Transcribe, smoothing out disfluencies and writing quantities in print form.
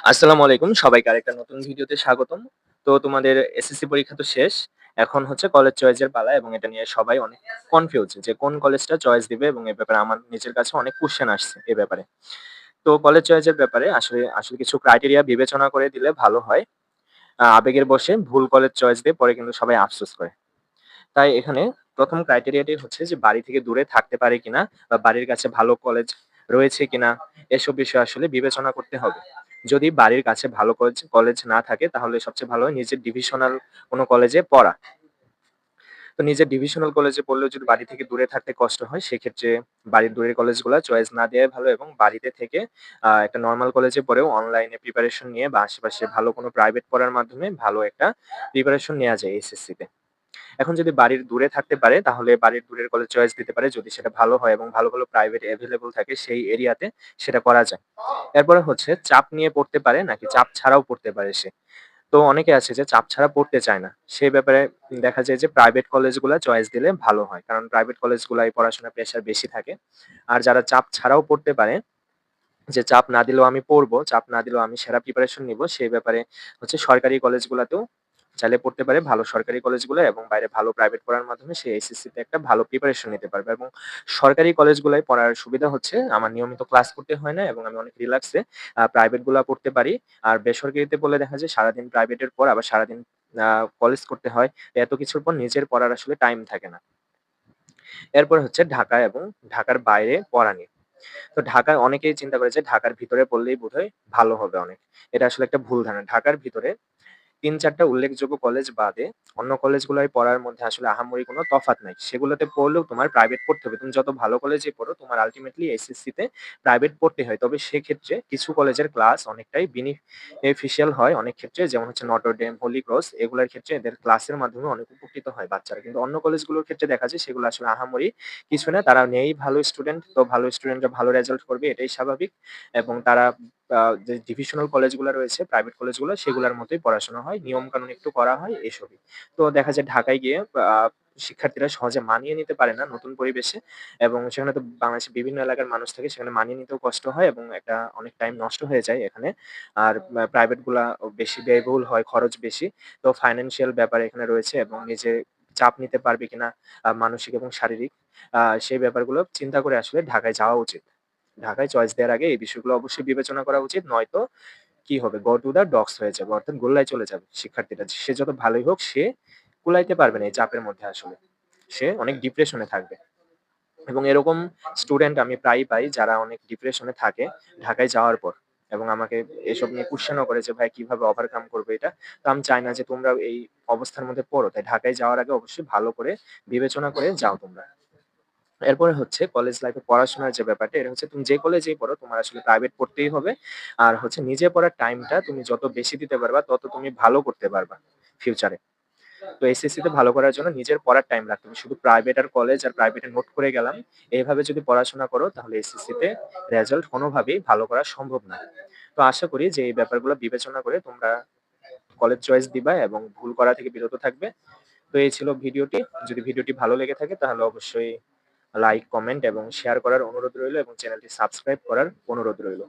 আসসালামু আলাইকুম। সবাইকে আরেকটা নতুন ভিডিওতে স্বাগতম। তো তোমাদের এসএসসি পরীক্ষা তো শেষ। এখন হচ্ছে কলেজ চয়েসের পালা এবং এটা নিয়ে সবাই অনেক কনফিউজ যে কোন কলেজটা চয়েস দিবে এবং এ ব্যাপারে আমার নিজের কাছে অনেক কোয়েশ্চেন আসছে এ ব্যাপারে। তো কলেজ চয়েসের ব্যাপারে আসলে আসলে কিছু ক্রাইটেরিয়া বিবেচনা করে দিলে ভালো হয়। আবেগের বশে ভুল কলেজ চয়েস দিয়ে পরে কিন্তু সবাই আফসোস করে। তাই এখানে ১ম ক্রাইটেরিয়াটি হচ্ছে যে বাড়ি থেকে দূরে থাকতে পারে কিনা বা বাড়ির কাছে ভালো কলেজ রয়েছে কিনা এসব বিষয় আসলে বিবেচনা করতে হবে। যদি বাড়ির কাছে ভালো কলেজ না থাকে তাহলে সবচেয়ে ভালো হয় নিজের ডিভিশনাল কোনো কলেজে পড়া। তো নিজের ডিভিশনাল কলেজে পড়লেও যদি বাড়ি থেকে দূরে থাকতে কষ্ট হয় সেক্ষেত্রে বাড়ির দূরের কলেজগুলা চয়েস না দেওয়াই ভালো এবং বাড়িতে থেকে একটা নরমাল কলেজে পড়েও অনলাইনে প্রিপারেশন নিয়ে বা আশেপাশে ভালো কোনো প্রাইভেট পড়ার মাধ্যমে ভালো একটা প্রিপারেশন নেয়া যায় এইচএসসিতে। এখন যদি বাড়ির দূরে থাকতে পারে তাহলে বাড়ির দূরের কলেজ চয়েস দিতে পারে যদি সেটা ভালো হয় এবং ভালো, ভালো প্রাইভেট এভেইলেবল থাকে সেই এরিয়াতে সেটা করা যায়। এরপরে হচ্ছে চাপ নিয়ে পড়তে পারে নাকি চাপ ছাড়াও পড়তে পারে সে। তো অনেকে আছে যে চাপ ছাড়া পড়তে চায় না। সে ব্যাপারে দেখা যায় যে প্রাইভেট কলেজগুলা চয়েস দিলে ভালো হয়। কারণ প্রাইভেট কলেজগুলায় পড়াশোনার প্রেশার বেশি থাকে। আর যারা চাপ ছাড়াও পড়তে পারে যে চাপ না দিলেও আমি পড়বো, চাপ না দিলেও আমি সেরা প্রিপারেশন নিবো, সেই ব্যাপারে হচ্ছে সরকারি কলেজগুলাতেও চাইলে পড়তে পারে। ভালো সরকারি কলেজগুলো এবং বাইরে ভালো প্রাইভেট পড়ার মাধ্যমে সে এইচএসসিতে একটা ভালো প্রিপারেশন নিতে পারবে এবং সরকারি কলেজগুলায় পড়ার সুবিধা হচ্ছে আমার নিয়মিত ক্লাস করতে হয় না এবং আমি অনেক রিল্যাক্সে প্রাইভেট গুলা পড়তে পারি। আর বেসরকারিতে পড়লে দেখা যায় সারাদিন প্রাইভেটের পর আবার সারাদিন কলেজ করতে হয়। এত কিছুর পর নিজের পড়ার আসলে টাইম থাকে না। এরপর হচ্ছে ঢাকা এবং ঢাকার বাইরে পড়া নিয়ে। তো ঢাকায় অনেকেই চিন্তা করে যে ঢাকার ভিতরে পড়লেই বোধহয় ভালো হবে অনেক। এটা আসলে একটা ভুল ধারণা। ঢাকার ভিতরে ৩-৪ টা উল্লেখযোগ্য কলেজ বাদে অন্য কলেজগুলোয় পড়ার মধ্যে আসলে আহামরি কোনো তফাৎ নাই। সেগুলোতে পড়লেও তোমার প্রাইভেট পড়তে হবে। তুমি যত ভালো কলেজেই পড়ো তোমার আল্টিমেটলি এসএসসিতে প্রাইভেট পড়তে হয়। তবে সেক্ষেত্রে কিছু কলেজের ক্লাস অনেকটাই বেনিফিশিয়াল হয় অনেক ক্ষেত্রে। যেমন হচ্ছে নটরডেম, হলি ক্রস এগুলার ক্ষেত্রে এদের ক্লাসের মাধ্যমে অনেক উপকৃত হয় বাচ্চারা। কিন্তু অন্য কলেজগুলোর ক্ষেত্রে দেখা যায় সেগুলো আসলে আহামরি কিছু না। তারা নেই ভালো স্টুডেন্ট। তো ভালো স্টুডেন্টরা ভালো রেজাল্ট করবে এটাই স্বাভাবিক। এবং তারা যে ডিভিশনাল কলেজগুলা রয়েছে, প্রাইভেট কলেজগুলো সেগুলার মতোই পড়াশোনা হয়। নিয়মকানুন একটু করা হয় এসবই। তো দেখা যায় ঢাকায় গিয়ে আ শিক্ষার্থীরা সহজে মানিয়ে নিতে পারে না নতুন পরিবেশে এবং সেখানে তো বাংলাদেশের বিভিন্ন এলাকার মানুষ থাকে সেখানে মানিয়ে নিতেও কষ্ট হয় এবং একটা অনেক টাইম নষ্ট হয়ে যায় এখানে। আর প্রাইভেট গুলা বেশি ব্যয়বহুল হয়, খরচ বেশি। তো ফাইন্যান্সিয়াল ব্যাপার এখানে রয়েছে এবং নিজে চাপ নিতে পারবে কিনা মানসিক এবং শারীরিক সেই ব্যাপারগুলো চিন্তা করে আসলে ঢাকায় যাওয়া উচিত। ঢাকায় চয়েস দেওয়ার আগে এই বিষয়গুলো অবশ্যই বিবেচনা করা উচিত। নয়তো কি হবে? go to the dogs হয়ে যাবে। অর্থাৎ গোল্লায় চলে যাবে শিক্ষার্থীরা। সে যত ভালোই হোক সে কুলাইতে পারবে না এই চাপের মধ্যে আসলে। সে অনেক ডিপ্রেশনে থাকবে। এবং এরকম স্টুডেন্ট আমি প্রায়ই পাই যারা অনেক ডিপ্রেশনে থাকে ঢাকায় যাওয়ার পর। এবং আমাকে এসব নিয়ে কোয়েশ্চেনও করে যে, "ভাই কিভাবে ওভারকাম করবো এটা?" তো আমি চাই না যে তোমরাও এই অবস্থার মধ্যে পড়ো। তাই ঢাকায় যাওয়ার আগে অবশ্যই ভালো করে বিবেচনা করে যাও তোমরা। এরপরে হচ্ছে কলেজ লাইফে পড়াশোনার যে ব্যাপারটা, এটা হচ্ছে তুমি যে কলেজেই পড়ো তোমার আসলে প্রাইভেট পড়তেই হবে। আর হচ্ছে নিজে পড়ার টাইমটা তুমি যত বেশি দিতে পারবা, তত তুমি ভালো করতে পারবা ফিউচারে। তো এসএসসি তে ভালো করার জন্য নিজের পড়ার টাইম রাখতে হবে। শুধু প্রাইভেট আর কলেজ আর প্রাইভেটে নোট করে গেলাম। এভাবে যদি পড়াশোনা করো তাহলে এসএসসি তে রেজাল্ট কোনোভাবেই ভালো করা সম্ভব না। তো আশা করি যে এই ব্যাপারগুলো বিবেচনা করে তোমরা কলেজ চয়েস দিবা এবং ভুল করা থেকে বিরত থাকবে। তো এই ছিল ভিডিওটি। যদি ভিডিওটি ভালো লেগে থাকে তাহলে অবশ্যই লাইক, কমেন্ট এবং শেয়ার করার অনুরোধ রইলো এবং চ্যানেলটি সাবস্ক্রাইব করার অনুরোধ রইলো।